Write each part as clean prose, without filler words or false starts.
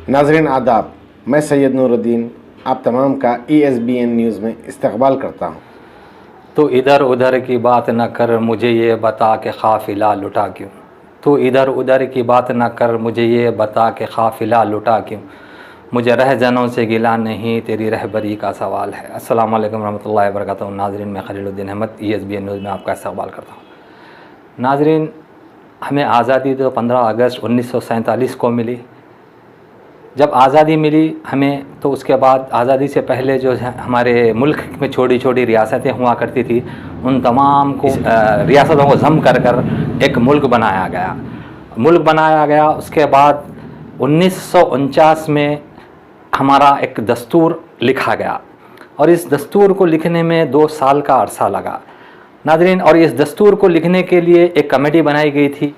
नाज़रीन आदाब, मैं सैयद नूरुद्दीन आप तमाम का ESBN न्यूज़ में इस्तकबाल करता हूँ। तो इधर उधर की बात न कर, मुझे ये बता के काफ़िला लुटा क्यों। तो इधर उधर की बात न कर, मुझे ये बता के काफ़िला लुटा क्यों। मुझे रहजनों से गिला नहीं, तेरी रहबरी का सवाल है। अस्सलाम वालेकुम रहमतुल्लाहि व बरकातहू। नाज़रीन, मैं खलीलुद्दीन अहमद ESBN न्यूज़ में आपका इस्तकबाल करता हूँ। नाज़रीन, हमें आज़ादी तो 15 अगस्त 1947 को मिली। जब आज़ादी मिली हमें, तो उसके बाद आज़ादी से पहले जो हमारे मुल्क में छोटी छोटी रियासतें हुआ करती थी, उन तमाम को रियासतों को जम कर एक मुल्क बनाया गया। उसके बाद 1949 में हमारा एक दस्तूर लिखा गया, और इस दस्तूर को लिखने में 2 साल का अरसा लगा नाज़रीन। और इस दस्तूर को लिखने के लिए एक कमेटी बनाई गई थी।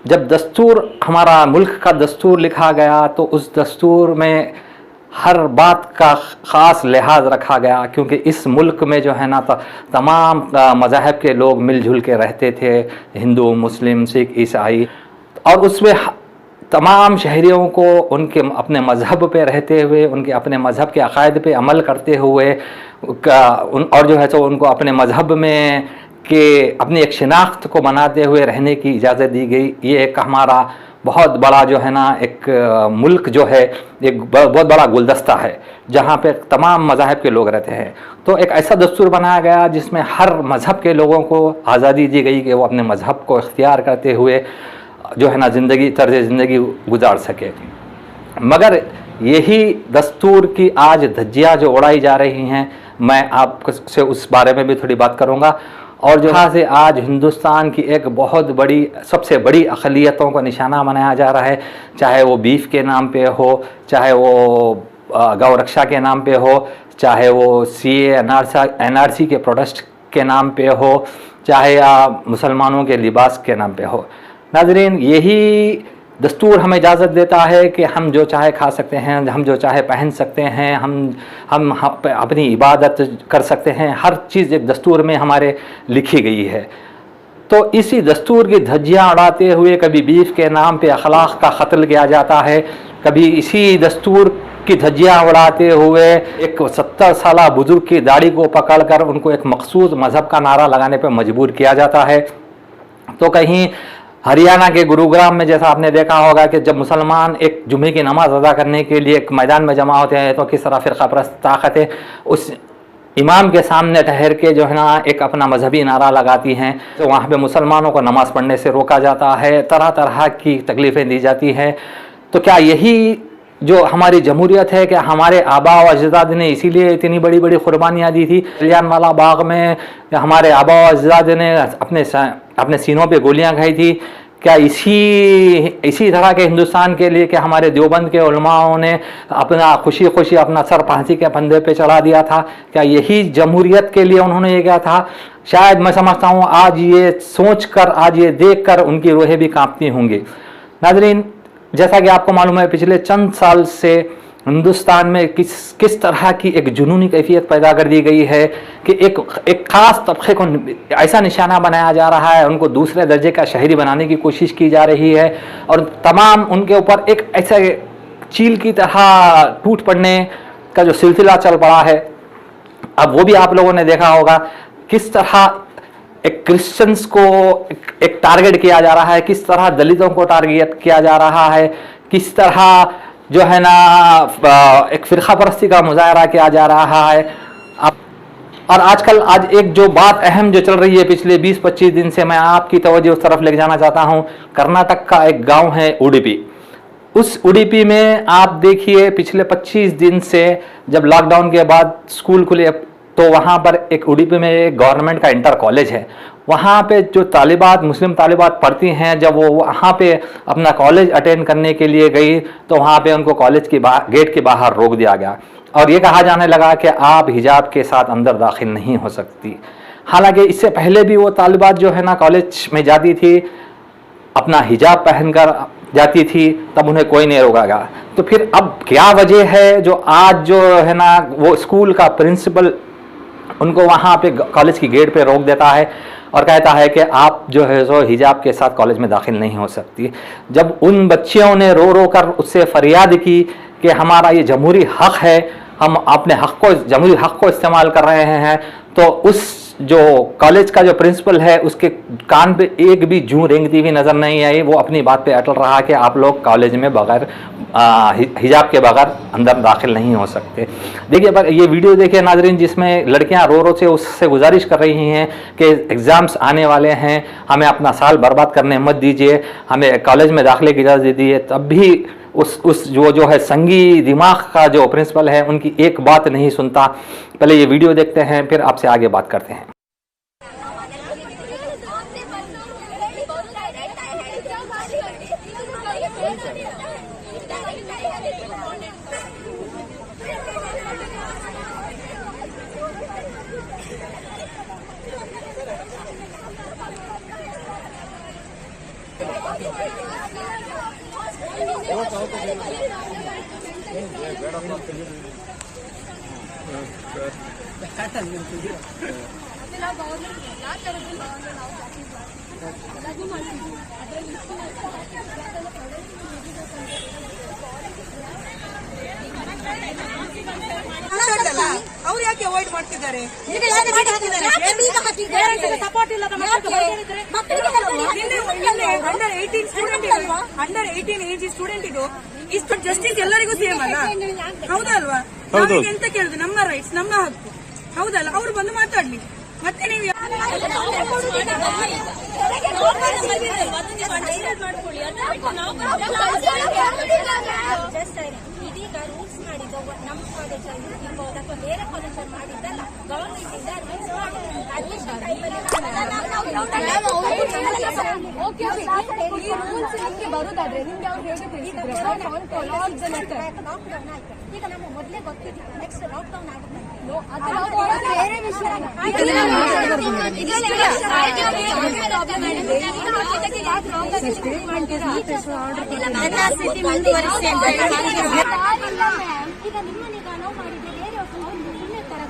जब दस्तूर, हमारा मुल्क का दस्तूर लिखा गया, तो उस दस्तूर में हर बात का ख़ास लिहाज रखा गया, क्योंकि इस मुल्क में जो है ना तमाम मज़ाहब के लोग मिलजुल के रहते थे, हिंदू, मुस्लिम, सिख, ईसाई। और उसमें तमाम शहरियों को उनके अपने मज़हब पे रहते हुए, उनके अपने मज़हब के अक़ायद पे अमल करते हुए और जो है तो उनको अपने मज़हब में कि अपनी एक शिनाख्त को बनाते हुए रहने की इजाज़त दी गई। ये एक हमारा बहुत बड़ा जो है ना एक मुल्क जो है, एक बहुत बड़ा गुलदस्ता है जहाँ पे तमाम मज़ाहब के लोग रहते हैं। तो एक ऐसा दस्तूर बनाया गया जिसमें हर मज़हब के लोगों को आज़ादी दी गई कि वो अपने मज़हब को इख्तियार करते हुए जो है ना तर्ज ज़िंदगी गुजार सके। मगर यही दस्तूर की आज धज्जियाँ जो उड़ाई जा रही हैं, मैं आपसे उस बारे में भी थोड़ी बात करूँगा। और जो है से आज हिंदुस्तान की एक बहुत बड़ी, सबसे बड़ी अक़लियतों को निशाना बनाया जा रहा है, चाहे वो बीफ के नाम पे हो, चाहे वो गौ रक्षा के नाम पे हो, चाहे वो CA NRC के प्रोटेस्ट के नाम पे हो, चाहे मुसलमानों के लिबास के नाम पे हो। नाज़रीन, यही दस्तूर हमें इजाज़त देता है कि हम जो चाहे खा सकते हैं, हम जो चाहे पहन सकते हैं, हम अपनी इबादत कर सकते हैं। हर चीज़ एक दस्तूर में हमारे लिखी गई है। तो इसी दस्तूर की धज्जियाँ उड़ाते हुए कभी बीफ के नाम पे अखलाक का क़त्ल किया जाता है, कभी इसी दस्तूर की धज्जियाँ उड़ाते हुए एक 70 साला बुज़ुर्ग की दाढ़ी को पकड़कर उनको एक मखसूस मज़हब का नारा लगाने पर मजबूर किया जाता है। तो कहीं हरियाणा के गुरुग्राम में जैसा आपने देखा होगा कि जब मुसलमान एक जुमे की नमाज़ अदा करने के लिए एक मैदान में जमा होते हैं, तो किस तरह फ़िरक़ा परस्त ताकतें उस इमाम के सामने ठहर के जो है ना एक अपना मजहबी नारा लगाती हैं। तो वहाँ पे मुसलमानों को नमाज़ पढ़ने से रोका जाता है, तरह तरह की तकलीफ़ें दी जाती हैं। तो क्या यही जो हमारी जमहूरियत है कि हमारे आबा व अजदाद ने इसीलिए इतनी बड़ी बड़ी क़ुरबानियाँ दी थी? जलियांवाला बाग में हमारे आबा व अजदाद ने अपने सीनों पे गोलियां खाई थी। क्या इसी तरह के हिंदुस्तान के लिए कि हमारे देवबंद के उलमाओं ने अपना खुशी खुशी अपना सर फांसी के फंदे पे चढ़ा दिया था? क्या यही जमहूरियत के लिए उन्होंने ये किया था? शायद मैं समझता हूँ आज ये सोच कर, आज ये देख कर उनकी रूहें भी कांपती होंगी। नाज़रीन, जैसा कि आपको मालूम है, पिछले चंद साल से हिंदुस्तान में किस तरह की एक जुनूनी कैफियत पैदा कर दी गई है कि एक ख़ास तबके को ऐसा निशाना बनाया जा रहा है, उनको दूसरे दर्जे का शहरी बनाने की कोशिश की जा रही है, और तमाम उनके ऊपर एक ऐसा चील की तरह टूट पड़ने का जो सिलसिला चल पड़ा है। अब वो भी आप लोगों ने देखा होगा किस तरह एक क्रिश्चियंस को एक टारगेट किया जा रहा है, किस तरह दलितों को टारगेट किया जा रहा है, किस तरह जो है ना एक फ़िरक़ा परस्ती का मुज़ाहरा किया जा रहा है। और आज एक जो बात अहम जो चल रही है पिछले 20-25 दिन से, मैं आपकी तवज्जो उस तरफ ले जाना चाहता हूँ। कर्नाटक का एक गांव है उडुपी। उस उडुपी में आप देखिए, पिछले 25 दिन से जब लॉकडाउन के बाद स्कूल खुले, तो वहाँ पर एक उडुपी में एक गवर्नमेंट का इंटर कॉलेज है। वहाँ पे जो तालिबात, मुस्लिम तालिबात पढ़ती हैं, जब वो वहाँ पे अपना कॉलेज अटेंड करने के लिए गई, तो वहाँ पे उनको कॉलेज की गेट के बाहर रोक दिया गया, और ये कहा जाने लगा कि आप हिजाब के साथ अंदर दाखिल नहीं हो सकती। हालांकि इससे पहले भी वो तालिबात जो है ना कॉलेज में जाती थी, अपना हिजाब पहनकर जाती थी, तब उन्हें कोई नहीं रोका। तो फिर अब क्या वजह है जो आज जो है ना वो स्कूल का प्रिंसिपल उनको वहाँ पे कॉलेज की गेट पे रोक देता है और कहता है कि आप जो है सो हिजाब के साथ कॉलेज में दाखिल नहीं हो सकती। जब उन बच्चियों ने रो रो कर उससे फरियाद की कि हमारा ये जमहूरी हक है, हम अपने हक को, जमहूरी हक को इस्तेमाल कर रहे हैं, तो उस जो कॉलेज का जो प्रिंसिपल है उसके कान पे एक भी जूं रेंगती हुई नज़र नहीं आई। वो अपनी बात पे अटल रहा कि आप लोग कॉलेज में बगैर हिजाब के बगैर अंदर दाखिल नहीं हो सकते। देखिए ये वीडियो देखिए नाजरीन, जिसमें लड़कियां रो रो से उससे गुजारिश कर रही हैं कि एग्ज़ाम्स आने वाले हैं, हमें अपना साल बर्बाद करने मत दीजिए, हमें कॉलेज में दाखिले की इजाज़त दीजिए। तब भी उस जो है संगी दिमाग का जो प्रिंसिपल है उनकी एक बात नहीं सुनता। पहले ये वीडियो देखते हैं, फिर आपसे आगे बात करते हैं। ಅವ್ರು ಯಾಕೆ ಅವಾಯ್ಡ್ ಮಾಡ್ತಿದ್ದಾರೆ? ಅಂಡರ್ 18 ಏಜ್ ಸ್ಟೂಡೆಂಟ್ ಇದು ಇಷ್ಟು ಜಸ್ಟಿಸ್ ಎಲ್ಲರಿಗೂ ಸೇಮ್ ಅಲ್ಲ, ಹೌದಲ್ವಾ? ನಾವೀಗ ಎಂತ ಕೇಳುದು? ನಮ್ಮ ರೈಟ್ಸ್, ನಮ್ಮ ಹಕ್ಕು, ಹೌದಲ್ಲ? ಅವ್ರು ಬಂದು ಮಾತಾಡ್ಲಿ, ಮತ್ತೆ ನೀವು ಇದೀಗ ರೂಲ್ಸ್ ಮಾಡಿದ್ದು ನಮ್ಮ ಕಾಲೇಜಲ್ಲಿ ಇರ್ಬೋದು ಅಥವಾ ಬೇರೆ ಕಾಲೇಜಲ್ಲಿ ಮಾಡಿದ್ದಲ್ಲ, ಗವರ್ಮೆಂಟ್ ಬರುದಾದ್ರೆ ನಿಮ್ಗೆ ಅವ್ರು ಹೇಗೆ ತಿಳಿಸಿದ್ರೆ ಈಗ ನಮ್ಮ ಮೊದಲೇ ಗೊತ್ತಿತ್ತು ನೆಕ್ಸ್ಟ್ ಲಾಕ್ಡೌನ್ ಆಗುತ್ತೆ ಬೇರೆ ವಿಷಯ ಮುಂದುವರಿಸಿ ಅಂತ ಈಗ ನಿಮ್ಮ ನಿಧಾನ ಮಾಡಿದ್ರೆ ಬೇರೆ ಸುಮ್ಮನೆ ತರ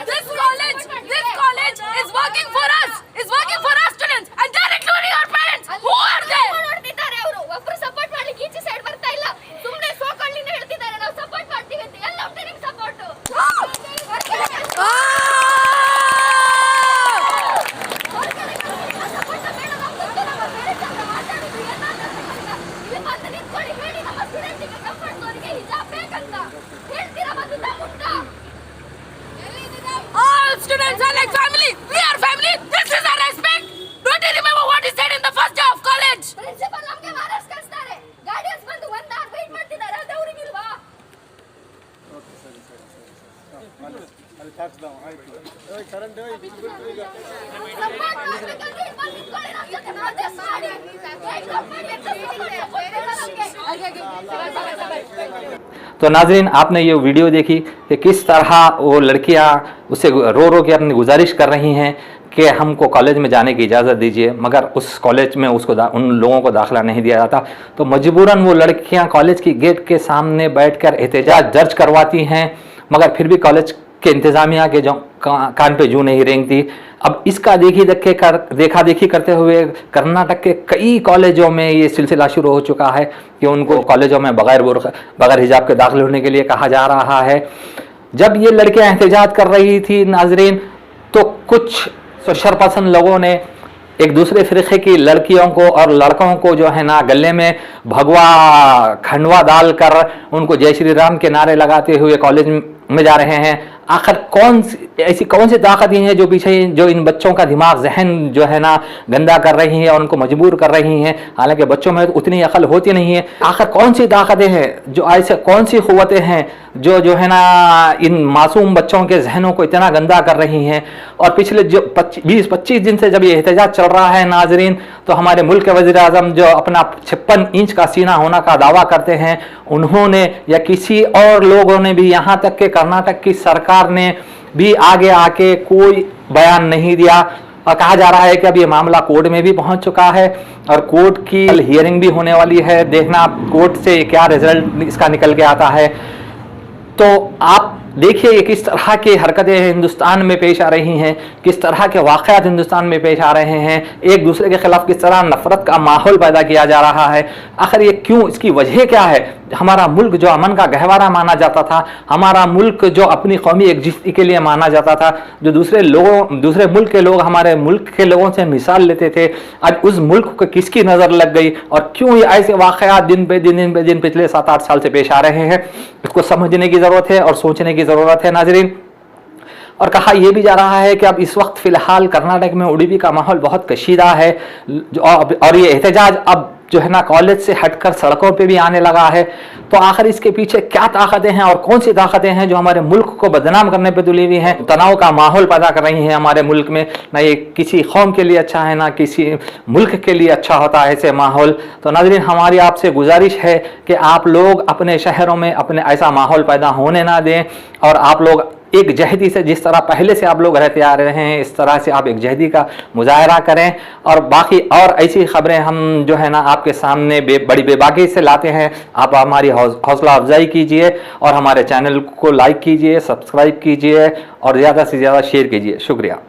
This college is working for us, is working for our students, and they're including our parents. Who are they? ನೋಡ್ತಿದ್ದಾರೆ ಅವರು, ಒಬ್ಬರು ಸಪೋರ್ಟ್ ಮಾಡ್ಲಿಕ್ಕೆ ಈಚೆ ಸೈಡ್ ಬರ್ತಾ ಇಲ್ಲ, ಸುಮ್ಮನೆ ಸೋಕಳ್ಳಿಂದ ಹೇಳ್ತಿದ್ದಾರೆ ನಾವು ಸಪೋರ್ಟ್ ಮಾಡ್ತೀವಿ ಅಂತ. ಎಲ್ಲ ಉಂಟು ನಿಮ್ support? Students are like family. We are family. This is our respect. Don't you remember what he said in the first day of college? Principal ನಮಗೆ ಮಾರ್ಕ್ಸ್ ಕಳಿಸ್ತಾರೆ, ಗಾರ್ಡಿಯನ್ಸ್ ಬಂದು 1 hour ವೇಟ್ ಮಾಡ್ತಿದ್ದಾರೆ, ಅದು ಅವರಿಗೆ ಇಲ್ವಾ? ಓಕೆ ಸರಿ ಅಲ್ಲಿ ಟ್ಯಾಕ್ಸ್ ಡೌನ್ ಆಯ್ತು. ಕರೆಂಟ್ तो नाजरीन, आपने ये वीडियो देखी कि किस तरह वो लड़कियां उससे रो रो के अपनी गुजारिश कर रही हैं कि हमको कॉलेज में जाने की इजाज़त दीजिए, मगर उस कॉलेज में उन लोगों को दाखिला नहीं दिया जाता। तो मजबूरन वो लड़कियां कॉलेज की गेट के सामने बैठकर एहतजाज दर्ज करवाती हैं, मगर फिर भी कॉलेज के इंतज़ामिया के जो कान पे जूं नहीं रेंगती। अब इसका देखा देखी करते हुए कर्नाटक के कई कॉलेजों में ये सिलसिला शुरू हो चुका है कि उनको कॉलेजों में बगैर हिजाब के दाखिल होने के लिए कहा जा रहा है। जब ये लड़कियां एहतजाज कर रही थी नाजरीन, तो कुछ शरपसंद लोगों ने एक दूसरे फ़िरक़े की लड़कियों को और लड़कों को जो है ना गले में भगवा खंडवा डालकर उनको जय श्री राम के नारे लगाते हुए कॉलेज में जा रहे हैं। आखिर ऐसी कौन सी ताकतें हैं जो पीछे जो इन बच्चों का दिमाग जहन जो है ना गंदा कर रही हैं और उनको मजबूर कर रही हैं? हालांकि बच्चों में तो उतनी अकल होती नहीं है। आखिर कौन सी ताकतें हैं, जो ऐसे कौन सी क़ुव्वतें हैं जो है ना इन मासूम बच्चों के जहनों को इतना गंदा कर रही हैं? और पिछले जो 20-25 दिन से जब ये एहतजाज चल रहा है नाजरीन, तो हमारे मुल्क के वज़ीर आज़म जो अपना 56 इंच का सीना होना का दावा करते हैं, उन्होंने या किसी और लोगों ने भी, यहाँ तक कि कर्नाटक की सरकार ने भी आगे आके कोई बयान नहीं दिया। और कहा जा रहा है कि अब ये मामला कोर्ट में भी पहुंच चुका है और कोर्ट की हियरिंग भी होने वाली है। देखना कोर्ट से क्या रिजल्ट इसका निकल के आता है। तो आप देखिए ये किस तरह की हरकतें हिंदुस्तान में पेश आ रही हैं, किस तरह के वाक़यात हिंदुस्तान में पेश आ रहे हैं, एक दूसरे के ख़िलाफ़ किस तरह नफ़रत का माहौल पैदा किया जा रहा है। आखिर ये क्यों, इसकी वजह क्या है? हमारा मुल्क जो अमन का गहवारा माना जाता था, हमारा मुल्क जो अपनी कौमी एकजुटती के लिए माना जाता था, जो दूसरे मुल्क के लोग हमारे मुल्क के लोगों से मिसाल लेते थे, आज उस मुल्क को किसकी नज़र लग गई और क्यों ये ऐसे वाक़यात दिन पे दिन पिछले 7-8 साल से पेश आ रहे हैं? इसको समझने की ज़रूरत है और सोचने की ज़रूरत है नाज़रीन। और कहा यह भी जा रहा है कि अब इस वक्त फ़िलहाल कर्नाटक में उडुपी का माहौल बहुत कशीदा है और ये एहतजाज अब जो है ना कॉलेज से हटकर सड़कों पे भी आने लगा है। तो आखिर इसके पीछे क्या ताकतें हैं और कौन सी ताकतें हैं जो हमारे मुल्क को बदनाम करने पे तुली हुई हैं, तनाव का माहौल पैदा कर रही हैं हमारे मुल्क में? ना ये किसी कौम के लिए अच्छा है, ना किसी मुल्क के लिए अच्छा होता है ऐसे माहौल। तो नाज़रीन, हमारी आपसे गुजारिश है कि आप लोग अपने शहरों में अपने ऐसा माहौल पैदा होने ना दें और आप लोग एक जहदी से, जिस तरह पहले से आप लोग रहते आ रहे हैं, इस तरह से आप एक जहदी का मुजाहरा करें। और बाकी और ऐसी खबरें हम जो है ना आपके सामने बड़ी बेबाकी से लाते हैं। आप हमारी हौसला अफजाई कीजिए और हमारे चैनल को लाइक कीजिए, सब्सक्राइब कीजिए और ज़्यादा से ज़्यादा शेयर कीजिए। शुक्रिया।